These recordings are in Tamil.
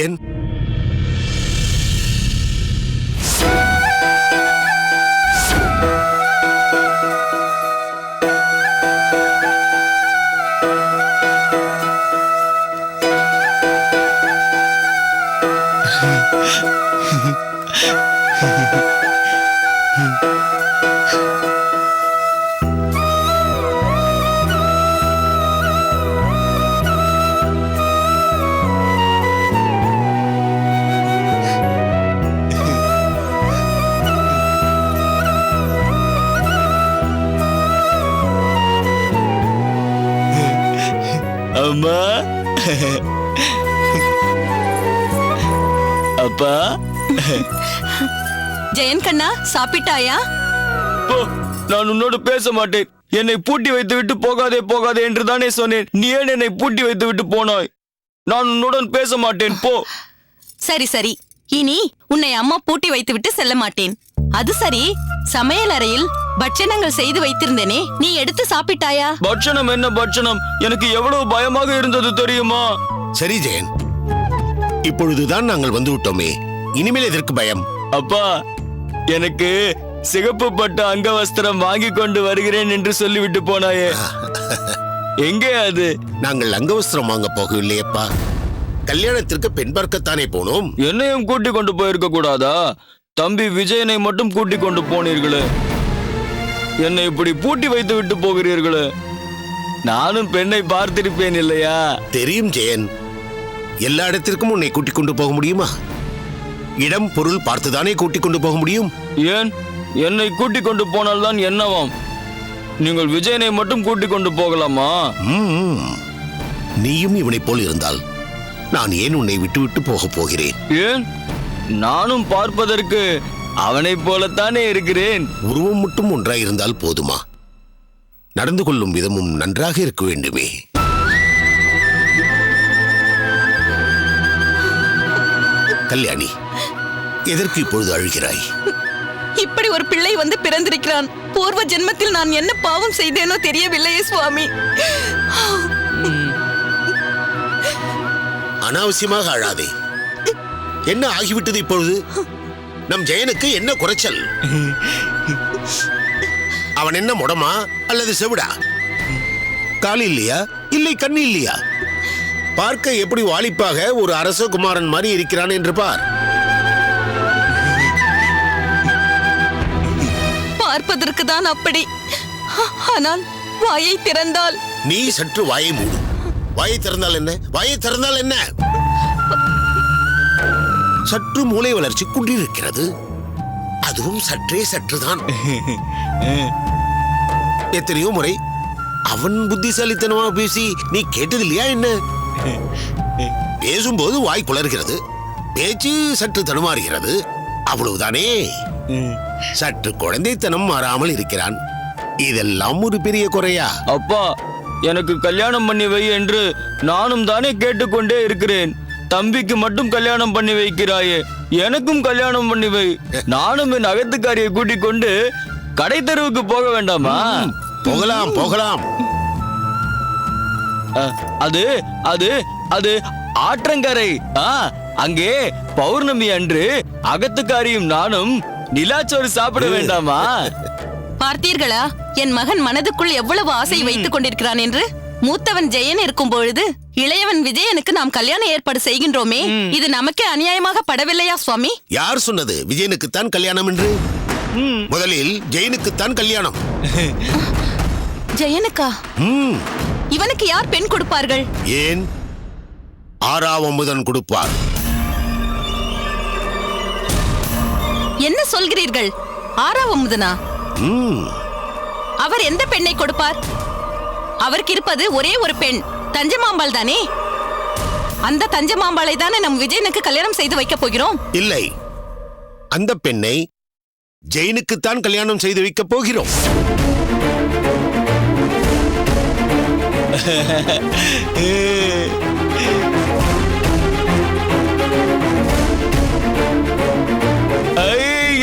ஜெயன், அம்மா, அப்பா. ஜெயன் கண்ணா, சாப்பிட்டாயா? போ, நான் உன்னோடு பேச மாட்டேன். என்னை பூட்டி வைத்து விட்டு போகாதே போகாதே என்று தானே சொன்னேன். நீ ஏன் என்னை பூட்டி வைத்து விட்டு போனாய்? நான் உன்னுடன் பேச மாட்டேன், போ. சரி சரி, இனி உன்னை அம்மா பூட்டி வைத்து விட்டு செல்ல மாட்டேன். அது சரி, சமையல் அறையில் பட்சணங்கள் செய்து வைத்திருந்தேனே, நீ எடுத்து சாப்பிட்டாயா? பட்சணம் என்ன பட்சணம்? எனக்கு எவ்வளவு பயமாக இருந்தது தெரியுமா? சரி ஜெயன், இப்பொழுதுதான் நாங்கள் வந்து விட்டோமே, இனிமேல் எதற்கு பயம்? அப்பா, எனக்கு சிகப்பு பட்டு அங்கவஸ்திரம் வாங்கி கொண்டு வருகிறேன் என்று சொல்லிவிட்டு போனாயே, எங்கே அது? நாங்கள் அங்கவஸ்திரம் வாங்க போகவில்லையப்பா, கல்யாணத்திற்கு பெண் பார்க்கத்தானே போனோம். என்னையும் கூட்டிக் கொண்டு போயிருக்க கூடாதா? தம்பி விஜயனை மட்டும் கூட்டிக் கொண்டு போனீர்களே, என்னை இப்படி பூட்டி வைத்து விட்டு போகிறீர்களே. நானும் பெண்ணை பார்த்திருப்பேன் இல்லையா? தெரியும் ஜெயன், எல்லா இடத்திற்கும் உன்னை கூட்டிக் கொண்டு போக முடியுமா? இடம் பொருள் பார்த்துதானே கூட்டிக் கொண்டு போக முடியும். ஏன் என்னை கூட்டிக் கொண்டு போனால்தான் என்னவாம்? நீங்கள் விஜயனை மட்டும் கூட்டிக் கொண்டு போகலாமா? நீயும் இவனை போல் இருந்தால் நான் ஏன் உன்னை விட்டு விட்டு போக போகிறேன்? ஏன்? நானும் பார்ப்பதற்கு அவனைப் போலத்தானே இருக்கிறேன். உருவம் மட்டும் ஒன்றாய் இருந்தால் போதுமா? நடந்து கொள்ளும் விதமும் நன்றாக இருக்க வேண்டுமே. கல்யாணி, எதற்கு இப்பொழுது அழுகிறாய்? இப்படி ஒரு பிள்ளை வந்து பிறந்திருக்கிறான். பூர்வ ஜென்மத்தில் நான் என்ன பாவம் செய்தேனோ தெரியவில்லையே சுவாமி. அனாவசியமாக அழாதே. என்ன ஆகிவிட்டது இப்பொழுது? நம் ஜெயனுக்கு என்ன குறைச்சல்? அவன் என்ன முடமா அல்லது செவிடா? கால் இல்லையா, இல்லை கண்ணு இல்லையா? பார்க்க எப்படி வாலிப்பாக ஒரு அரசகுமாரன் மாதிரி இருக்கிறான் என்று பார். பார்ப்பதற்கு தான் அப்படி, ஆனால் வாயை திறந்தால்... நீ சற்று வாயை மூடு. வாயை திறந்தால் என்ன? வாயை திறந்தால் என்ன? சற்று மூளை வளர்ச்சி குன்றிருக்கிறது, அதுவும் சற்றுதான். எத்தனையோ முறை அவன் புத்திசாலித்தனமா பேசி நீ கேட்டது இல்லையா என்ன? பேசும்போது வாய் குளறுகிறது, பேச்சு சற்று தடுமாறுகிறது, அவ்வளவுதானே. சற்று குழந்தைத்தனம் மாறாமல் இருக்கிறான். இதெல்லாம் ஒரு பெரிய குறையா? அப்பா, எனக்கு கல்யாணம் பண்ணி வை என்று நானும் தானே கேட்டுக்கொண்டே இருக்கிறேன். தம்பிக்கு மட்டும் கல்யாணம் பண்ணி வைக்கிறாயே, எனக்கும் கல்யாணம் பண்ணி வை. நானும் என் அகத்துக்காரியை கூட்டிக் கொண்டு கடை தெருவுக்கு போக வேண்டாமா? போகலாம் போகலாம். அது அது அது ஆற்றங்கரை. அங்கே பௌர்ணமி அன்று அகத்துக்காரியும் நானும் நிலாச்சோறு சாப்பிட வேண்டாமா? பார்த்தீர்களா என் மகன் மனதுக்குள் எவ்வளவு ஆசை வைத்துக் கொண்டிருக்கிறான் என்று? மூத்தவன் ஜெயன் இருக்கும் பொழுது இளையவன் விஜயனுக்கு நாம் கல்யாண ஏற்பாடு செய்கின்றோமே, இது நமக்கே அநியாயமாக படவில்லையா சுவாமி? யார் சொன்னது விஜயனுக்குத்தான் கல்யாணம் என்று? முதலில் ஜெயனுக்குத்தான் கல்யாணம். ஜெயனுக்கா? இவனுக்கு யார் பெண் கொடுப்பார்கள்? ஏன், ஆறாவமுதன் கொடுப்பார். என்ன சொல்கிறீர்கள்? ஆறாவமுதனா? அவர் எந்த பெண்ணை கொடுப்பார்? அவருக்கு இருப்பது ஒரே ஒரு பெண், தஞ்சமாம்பாள் தானே. அந்த தஞ்சமாம்பாளை தானே நம் விஜயனுக்கு கல்யாணம் செய்து வைக்க போகிறோம். இல்லை, அந்த பெண்ணை ஜெயனுக்குத்தான் கல்யாணம் செய்து வைக்க போகிறோம்.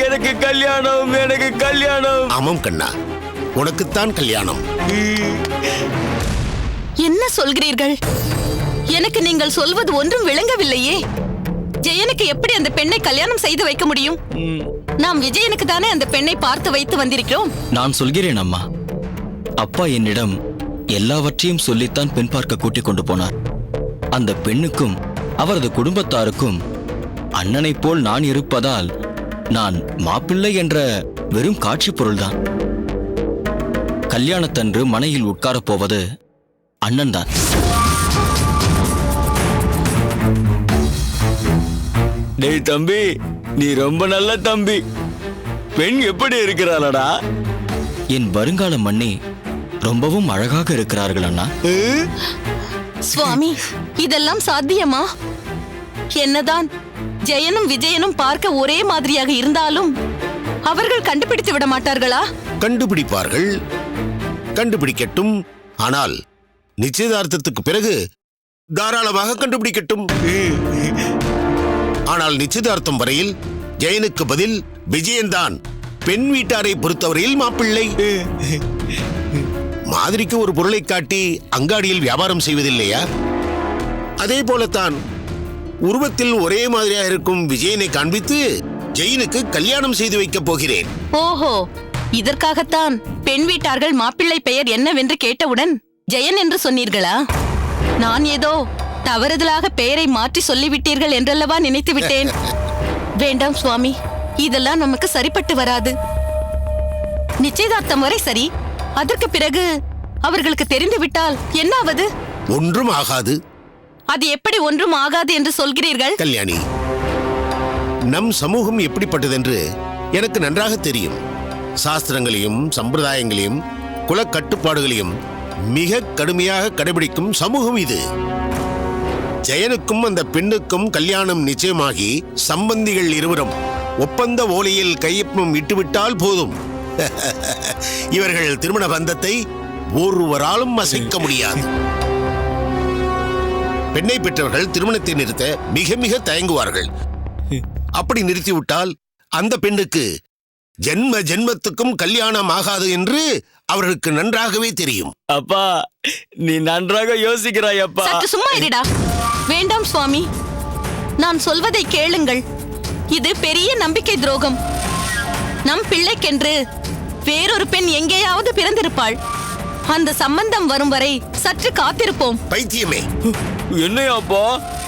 எனக்கு கல்யாணம், எனக்கு கல்யாணம். ஆமாம் கண்ணா, உனக்குத்தான் கல்யாணம். என்ன சொல்கிறீர்கள்? எனக்கு நீங்கள் சொல்வது ஒன்றும் விளங்கவில்லையே. ஜெயனுக்கு எப்படி அந்த பெண்ணை கல்யாணம் செய்து வைக்க முடியும்? நாம் விஜயனுக்கு தானே அந்த பெண்ணை பார்த்து வைத்து வந்திருக்கிறோம். நான் சொல்கிறேன் அம்மா. அப்பா என்னிடம் எல்லாவற்றையும் சொல்லித்தான் பெண் பார்க்க கூட்டிக் கொண்டு போனார். அந்த பெண்ணுக்கும் அவரது குடும்பத்தாருக்கும் அண்ணனைப் போல் நான் இருப்பதால் நான் மாப்பிள்ளை என்ற வெறும் காட்சி பொருள்தான். கல்யாணத்தன்று மனையில் உட்காரப் போவது அண்ணன் தான். டேய் தம்பி, நீ ரொம்ப நல்ல தம்பி. பெண் எப்படி இருக்கிறாளடா? என் வருங்கால மண்ணி ரொம்பவும் அழகாக இருக்கிறார்கள் அண்ணா. சுவாமி, இதெல்லாம் சாத்தியமா? என்னதான் ஜெயனும் விஜயனும் பார்க்க ஒரே மாதிரியாக இருந்தாலும் அவர்கள் கண்டுபிடித்து விட மாட்டார்களா? கண்டுபிடிப்பார்கள், கண்டுபிடிக்கட்டும். ஆனால் நிச்சயதார்த்தத்துக்கு பிறகு தாராளமாக கண்டுபிடிக்கட்டும். ஆனால் நிச்சயதார்த்தம் வரையில் ஜெயனுக்கு பதில் விஜயன்தான் பெண் வீட்டாரை பொறுத்தவரையில் மாப்பிள்ளை. மாதிரிக்கு ஒரு பொருளை காட்டி அங்காடியில் வியாபாரம் செய்வதில்லையா? அதே போலத்தான் உருவத்தில் ஒரே மாதிரியாக இருக்கும் விஜயனை காண்பித்து ஜெயனுக்கு கல்யாணம் செய்து வைக்கப் போகிறேன். ஓஹோ, இதற்காகத்தான் பெண் வீட்டார்கள் மாப்பிள்ளை பெயர் என்னவென்று கேட்டவுடன் ஜெயன் என்று சொன்னீர்களா? நான் ஏதோ தவறுதலாக பெயரை மாற்றி சொல்லிவிட்டீர்கள் என்றல்லவா நினைத்து விட்டேன். வேண்டாம் சுவாமி, இதெல்லாம் நமக்கு சரிப்பட்டு வராது. நிச்சயதார்த்தம் வரை சரி, அதற்கு பிறகு அவர்களுக்கு தெரிந்து விட்டால் என்ன ஆவது? ஒன்றும் ஆகாது. அது எப்படி ஒன்றும் ஆகாது என்று சொல்கிறீர்கள்? கல்யாணி, நம் சமூகம் எப்படிப்பட்டதென்று எனக்கு நன்றாக தெரியும். சாஸ்திரங்களையும் சம்பிரதாயங்களையும் குல கட்டுப்பாடுகளையும் மிக கடுமையாக கடைபிடிக்கும் சமூகம் இது. ஜெயனுக்கும் அந்த பெண்ணுக்கும் கல்யாணம் நிச்சயமாகி சம்பந்திகள் இருவரும் ஒப்பந்த ஓலையில் கையொப்பம் விட்டுவிட்டால் போதும். இவர்கள் திருமண பந்தத்தை ஒருவராலும் அசைக்க முடியாது. பெண்ணை பெற்றவர்கள் திருமணத்தை நிறுத்த மிக மிக தயங்குவார்கள். அப்படி நிறுத்திவிட்டால் அந்த பெண்ணுக்கு ஜென்ம ஜென்மத்துக்கும் கல்யாணம் ஆகாது என்று அவர்களுக்கு நன்றாகவே தெரியும். அப்பா, நீ நன்றாக யோசிக்கிறாய் அப்பா. சற்று சும்மா இருடா. வேண்டாம் சுவாமி, நான் சொல்வதை கேளுங்கள். இது பெரிய நம்பிக்கை துரோகம். நம் பிள்ளைக்கென்று வேறொரு பெண் எங்கேயாவது பிறந்திருப்பாள். அந்த சம்பந்தம் வரும் வரை சற்று காத்திருப்போம். பைத்தியமே, என்னையாப்பா?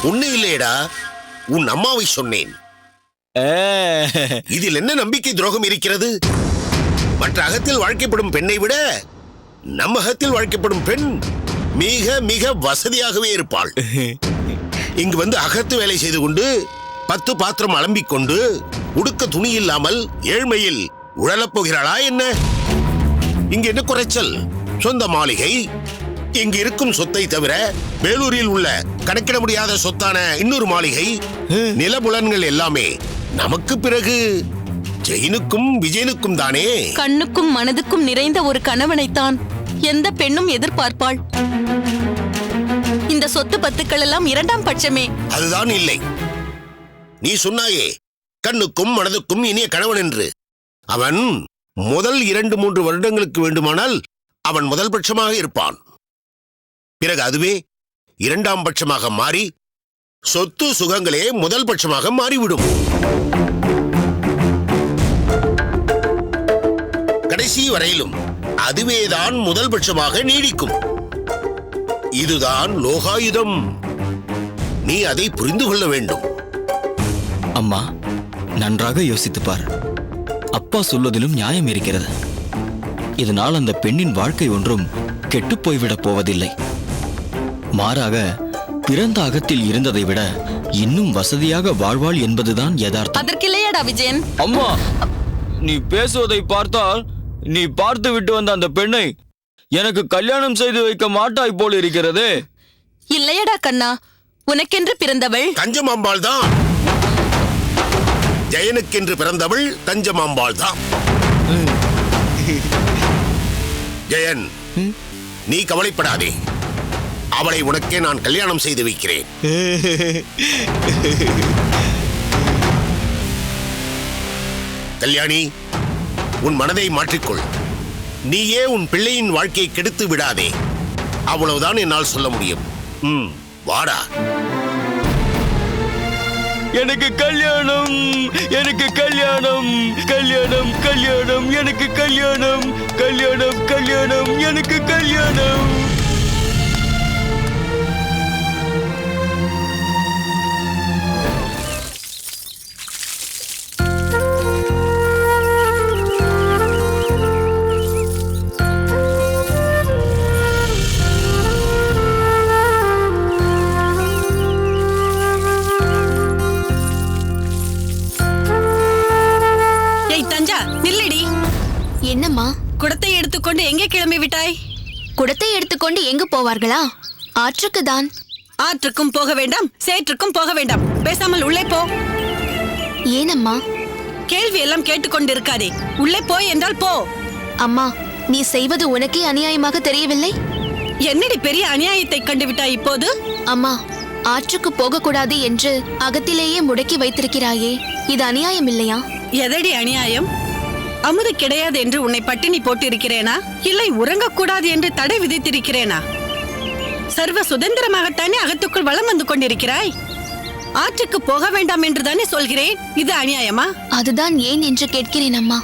ஒண்ணு இல்லையடா, உன் அம்மாவை சொன்னேன். இதில் என்ன நம்பிக்கை துரோகம் இருக்கிறது? மற்ற அகத்தில் வாழ்க்கைப்படும் பெண்ணை விட நம் அகத்தில் வாழ்க்கைப்படும் பெண் மிக மிக வசதியாகவே இருப்பாள். இங்கு வந்து அகத்து வேலை செய்து கொண்டு 10 பாத்திரம் அலம்பிக் கொண்டு உடுக்க துணி இல்லாமல் ஏழ்மையில் உழலப் போகிறாளா என்ன? இங்கு என்ன குறைச்சல்? சொந்த மாளிகை, இங்கு இருக்கும் சொத்தை தவிர வேலூரில் உள்ள கணக்கிட முடியாத சொத்தான இன்னொரு மாளிகை, நிலபுலன்கள் எல்லாமே நமக்கு பிறகு ஜெயனுக்கும் விஜயனுக்கும் தானே. கண்ணுக்கும் மனதுக்கும் நிறைந்த ஒரு கணவனைத்தான் எந்த பெண்ணும் எதிர்பார்ப்பாள். இந்த சொத்து பத்துக்கள் எல்லாம் இரண்டாம் பட்சமே. அதுதான் இல்லை. நீ சொன்னாயே கண்ணுக்கும் மனதுக்கும் இனிய கணவன் என்று. அவன் முதல் 2-3 வருடங்களுக்கு வேண்டுமானால் அவன் முதல் பட்சமாக இருப்பான். பிறகு அதுவே இரண்டாம் பட்சமாக மாறி சொத்து சுகங்களே முதல் பட்சமாக மாறிவிடும். கடைசி வரையிலும் அதுவேதான் முதல் பட்சமாக நீடிக்கும். இதுதான் லோகாயுதம். நீ அதை புரிந்து கொள்ள வேண்டும். அம்மா, நன்றாக யோசித்துப் பார். அப்பா சொல்வதிலும் நியாயம் இருக்கிறது. இதனால் அந்த பெண்ணின் வாழ்க்கை ஒன்றும் கெட்டுப் போய்விடப் போவதில்லை. மாறாக பிறந்த அகத்தில் இருந்ததை விட இன்னும் வசதியாக வாழ்வாள் என்பதுதான் யதார்த்தம். அதற்கில்லையாடா விஜயன்? அம்மா, நீ பேசுவதை பார்த்தால் நீ பார்த்து விட்டு வந்த அந்த பெண்ணை எனக்கு கல்யாணம் செய்து வைக்க மாட்டாய் போல் இருக்கிறது. இல்லையடா கண்ணா, உனக்கென்று பிறந்தவள் கஞ்சமாம்பாள் தான். ஜெயனுக்கென்று பிறந்தவள் கஞ்சமாம்பாள் தான். ஜெயன், நீ கவலைப்படாதே. அவளை உனக்கே நான் கல்யாணம் செய்து வைக்கிறேன். கல்யாணி, உன் மனதை மாற்றிக்கொள். நீயே உன் பிள்ளையின் வாழ்க்கையை கெடுத்து விடாதே. அவ்வளவுதான் என்னால் சொல்ல முடியும். வாடா. எனக்கு கல்யாணம், எனக்கு கல்யாணம், கல்யாணம், கல்யாணம், எனக்கு கல்யாணம், கல்யாணம், கல்யாணம், எனக்கு கல்யாணம். என்னம்மா? குடத்தை எடுத்துக்கொண்டு எங்கே கிளம்பி விட்டாய்? குடத்தை எடுத்துக்கொண்டு எங்கு போவார்களா? ஆற்றுக்கு தான். ஆற்றுக்கும் போக வேண்டாம், சேற்றுக்கும் போக வேண்டாம். பேசாமல் உள்ளே போ. ஏனம்மா? கேள்வி எல்லாம் கேட்டுக்கொண்டிருக்காதே. உள்ளே போய் என்றால் போ. அம்மா, நீ செய்வது உனக்கே அநியாயமாக தெரியவில்லை? என்னடி பெரிய அநியாயத்தை கண்டுவிட்டாய் இப்போது? அம்மா, ஆற்றுக்கு போகக்கூடாது என்று அகத்திலேயே முடக்கி வைத்திருக்கிறாயே, இது அநியாயம் இல்லையா? எதடி அநியாயம்? அமுது கிடையாது என்று உன்னை பட்டினி போட்டிருக்கிறேனா, இல்லை உறங்கக்கூடாது என்று தடை விதித்திருக்கிறேனா? சர்வ சுதந்திரமாகத்தானே அகத்துக்குள் வலம் வந்து கொண்டிருக்கிறாய். ஆற்றுக்கு போக வேண்டாம் என்று தானே சொல்கிறேன். இது அநியாயமா? அதுதான் ஏன் என்று கேட்கிறேன் அம்மா.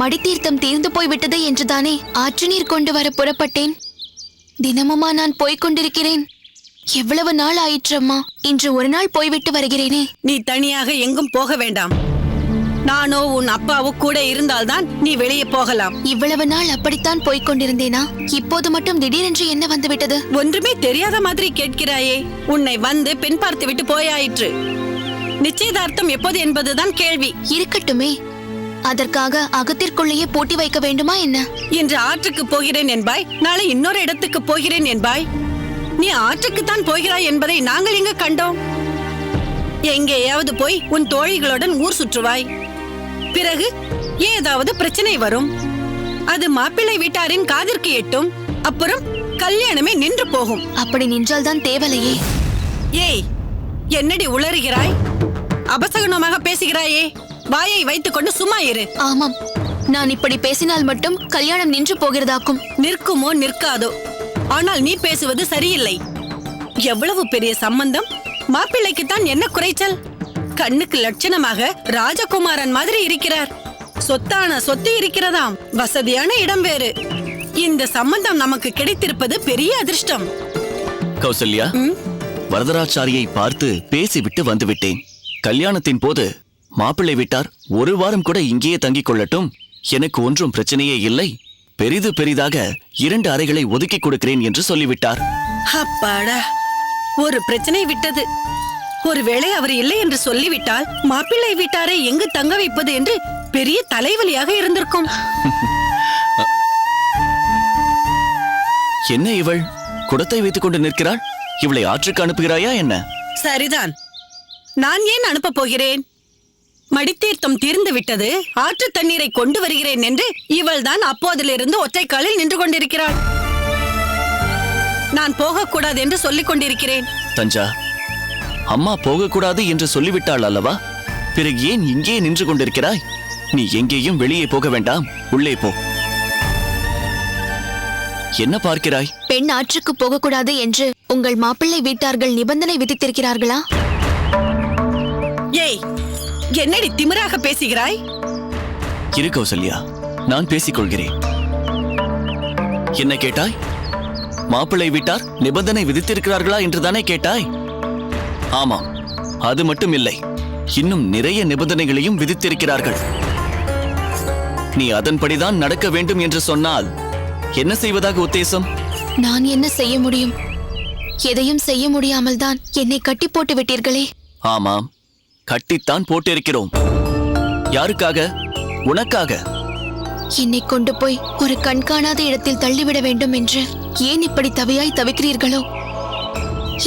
மடித்தீர்த்தம் தீர்ந்து போய்விட்டது என்றுதானே ஆற்று நீர் கொண்டு வர புறப்பட்டேன். தினமுமா நான் போய்க் கொண்டிருக்கிறேன். எவ்வளவு நாள் ஆயிற்றம்மா. இன்று ஒரு நாள் போய்விட்டு வருகிறேனே. நீ தனியாக எங்கும் போக வேண்டாம். நானோ உன் அப்பாவோ கூட இருந்தால்தான் நீ வெளியே போகலாம். இவ்வளவு நாள் அப்படித்தான் போய்க் கொண்டிருந்தேனா? இப்போது மட்டும் திடீரென்று என்ன வந்துவிட்டது? ஒன்றுமே தெரியாத மாதிரி கேட்கிறாயே. உன்னை வந்து பெண் பார்த்து விட்டு போயாயிற்று. நிச்சயதார்த்தம் எப்போது என்பதுதான் கேள்வி. இருக்கட்டுமே, அதற்காக அகத்திற்குள்ளேயே பூட்டி வைக்க வேண்டுமா என்ன? இன்று ஆற்றுக்கு போகிறேன் என்பாய், நாளை இன்னொரு இடத்துக்கு போகிறேன் என்பாய். நீ ஆற்றுக்குத்தான் போகிறாய் என்பதை நாங்கள் எங்க கண்டோம்? எங்கேயாவது போய் உன் தோழிகளுடன் ஊர் சுற்றுவாய். பிறகு ஏதாவது பிரச்சனை வரும். அது மாப்பிள்ளை வீட்டாரின் காதிற்கு எட்டும். அப்புறம் கல்யாணமே நின்று போகும். அப்படி நின்றால்தான் தேவலையே. ஏய், என்னடி உளறுகிறாய்? அபசகுனமாக பேசுகிறாயே. வாயை வைத்துக்கொண்டு சும்மா இரு. ஆமாம், நான் இப்படி பேசினால் மட்டும் கல்யாணம் நின்று போகிறதாக்கும். நிற்குமோ நிற்காதோ, ஆனால் நீ பேசுவது சரியில்லை. எவ்வளவு பெரிய சம்பந்தம். மாப்பிள்ளைக்குத்தான் என்ன குறைச்சல்? கண்ணுக்கு லட்சணமாக ராஜகுமாரன் மாதிரி இருக்கிறார். சொத்தான சொத்து இருக்கிறதாம். வசதியான இடம் வேறு. இந்த சம்பந்தம் நமக்கு கிடைத்திருப்பது பெரிய அதிர்ஷ்டம். கௌசல்யா, வரதராச்சாரியை பார்த்து பேசிவிட்டு வந்துவிட்டேன். கல்யாணத்தின் போது மாப்பிள்ளை வீட்டார் ஒரு வாரம் கூட இங்கேயே தங்கிக் கொள்ளட்டும், எனக்கு ஒன்றும் பிரச்சனையே இல்லை, பெரிதாக 2 அறைகளை ஒதுக்கி கொடுக்கிறேன் என்று சொல்லிவிட்டார். அப்பாடா, ஒரு பிரச்சனை விட்டது. ஒருவேளை அவர் இல்லை என்று சொல்லிவிட்டால் மாப்பிள்ளை வீட்டாரை எங்கு தங்க வைப்பது என்று பெரிய தலைவலியாக இருந்திருக்கும். என்ன இவள் குடத்தை வைத்துக் கொண்டு நிற்கிறாள்? இவளை ஆற்றுக்கு அனுப்புகிறாயா என்ன? சரிதான், நான் ஏன் அனுப்ப போகிறேன்? மடித்தீர்த்தம் தீர்ந்து விட்டது, ஆற்று தண்ணீரை கொண்டு வருகிறேன் என்று இவள்தான் அப்போதிலிருந்து ஒற்றை காலில் நின்று கொண்டிருக்கிறாள். நான் போகக்கூடாது என்று சொல்லிக் கொண்டிருக்கிறேன். தஞ்சா, அம்மா போகக்கூடாது என்று சொல்லிவிட்டாள் அல்லவா? பிறகு ஏன் இங்கே நின்று கொண்டிருக்கிறாய்? நீ எங்கேயும் வெளியே போக வேண்டாம், உள்ளே போ. என்ன பார்க்கிறாய்? பெண் ஆற்றுக்கு போகக்கூடாது என்று உங்கள் மாப்பிள்ளை வீட்டார்கள் நிபந்தனை விதித்திருக்கிறார்களா? ஏய், என்னடி திமிராக பேசுகிறாய்? இரு கௌசல்யா, நான் பேசிக்கொள்கிறேன். என்ன கேட்டாய்? மாப்பிள்ளை வீட்டார் நிபந்தனை விதித்திருக்கிறார்களா என்றுதானே கேட்டாய்? ஆமாம், அது மட்டும் இல்லை, இன்னும் நிறைய நிபந்தனைகளையும் விதித்திருக்கிறார்கள். நீ அதன்படிதான் நடக்க வேண்டும் என்று சொன்னால் என்ன செய்வதாக உத்தேசம்? நான் என்ன செய்ய முடியும்? எதையும் செய்ய முடியாமல் தான் என்னை கட்டி போட்டு விட்டீர்களே. ஆமாம், கட்டித்தான் போட்டிருக்கிறோம். யாருக்காக? உனக்காக. என்னை கொண்டு போய் ஒரு கண்காணாத இடத்தில் தள்ளிவிட வேண்டும் என்று ஏன் இப்படி தவியாய் தவிக்கிறீர்களோ?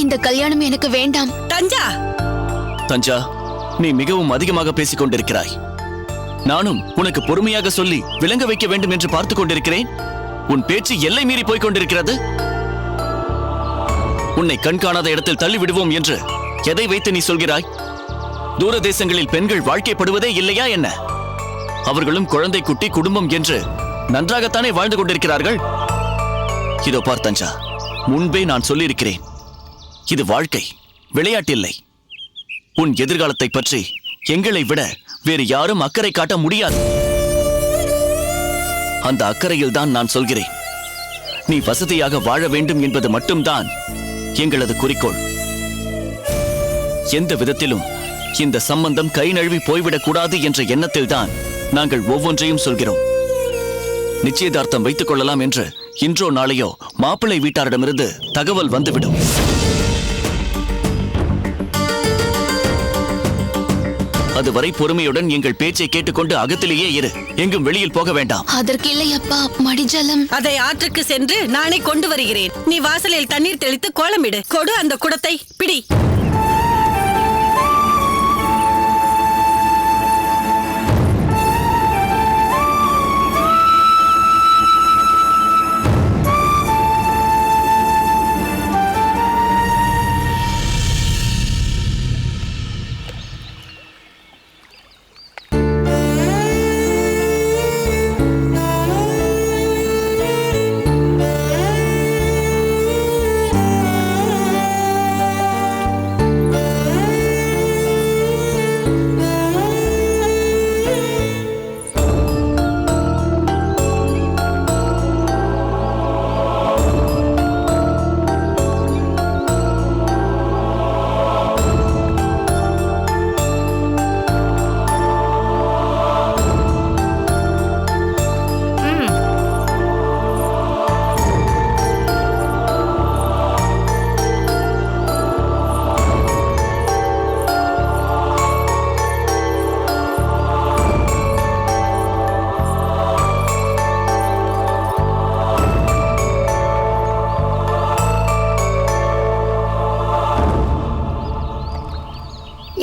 இந்த கல்யாணம் எனக்கு வேண்டாம். தஞ்சா, தஞ்சா, நீ மிகவும் அதிகமாக பேசிக் கொண்டிருக்கிறாய். நானும் உனக்கு பொறுமையாக சொல்லி விளங்க வைக்க வேண்டும் என்று பார்த்துக் கொண்டிருக்கிறேன். உன் பேச்சு எல்லை மீறி போய்க் கொண்டிருக்கிறது. உன்னை கண்காணாத இடத்தில் தள்ளிவிடுவோம் என்று எதை வைத்து நீ சொல்கிறாய்? தூர தேசங்களில் பெண்கள் வாழ்க்கைப்படுவதே இல்லையா என்ன? அவர்களும் குழந்தை குட்டி குடும்பம் என்று நன்றாகத்தானே வாழ்ந்து கொண்டிருக்கிறார்கள். இதோ பார் தஞ்சா, முன்பே நான் சொல்லியிருக்கிறேன், இது வாழ்க்கை, விளையாட்டில்லை. உன் எதிர்காலத்தை பற்றி எங்களை விட வேறு யாரும் அக்கறை காட்ட முடியாது. அந்த அக்கறையில் தான் நான் சொல்கிறேன். நீ வசதியாக வாழ வேண்டும் என்பது மட்டும்தான் எங்களது குறிக்கோள். எந்த விதத்திலும் இந்த சம்பந்தம் கை நழுவி போய்விடக் கூடாது என்ற எண்ணத்தில் தான் நாங்கள் ஒவ்வொன்றையும் சொல்கிறோம். நிச்சயதார்த்தம் வைத்துக் கொள்ளலாம் என்று இன்றோ நாளையோ மாப்பிள்ளை வீட்டாரிடமிருந்து தகவல் வந்துவிடும். அதுவரை பொறுமையுடன் எங்கள் பேச்சை கேட்டுக்கொண்டு அகத்திலேயே இரு. எங்கும் வெளியில் போக வேண்டாம். அதற்கு இல்லை அப்பா, மடிஜலம். அதை ஆற்றுக்கு சென்று நானே கொண்டு வருகிறேன். நீ வாசலில் தண்ணீர் தெளித்து கோலமிடு. கொடு அந்த குடத்தை, பிடி.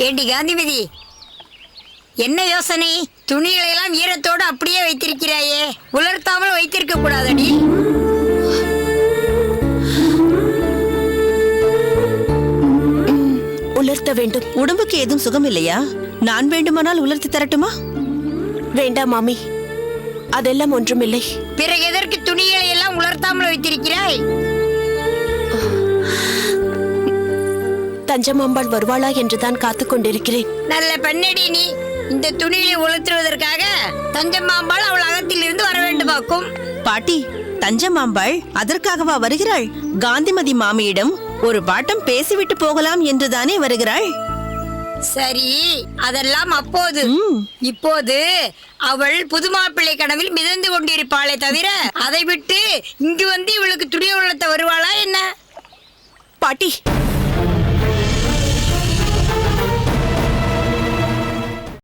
ஏண்டி காந்திமதி, என்ன யோசனை? துணிகளை எல்லாம் ஈரத்தோடு அப்படியே வைத்திருக்கிறாயே, உலர்த்தாமல் வைத்திருக்க கூடாதடி? உலர்த்த வேண்டும். உடம்புக்கு ஏதும் சுகம் இல்லையா? நான் வேண்டுமானால் உலர்த்தி தரட்டுமா? வேண்டாம் மாமி, அதெல்லாம் ஒன்றுமில்லை. பிறகு எதற்கு துணிகளை எல்லாம் உலர்த்தாமல் வைத்திருக்கிறாய்? தஞ்சமாம்பாள் வருவாளா என்றுதான் காத்துக் கொண்டிருக்கிறேன். நல்ல பெண்ணடி நீ. இந்த துணிகளை உலர்த்துவதற்காக தஞ்சம்மாம்பாள் அவள் அகத்தில் இருந்து வர வேண்டுமாக்கும். பாட்டி, தஞ்சமாம்பாள் அதற்காகவா வருகிறாள்? காந்திமதி மாமியிடம் ஒரு பாட்டம் பேசிவிட்டு போகலாம் என்றுதானே வருகிறாள். சரி, அதெல்லாம் அப்போது. இப்போது அவள் புது மாப்பிள்ளை கனவில் மிதந்து கொண்டிருப்பாளே தவிர அதை விட்டு இங்கு வந்து இவளுக்கு துணி உலர்த்த வருவாளா என்ன? பாட்டி,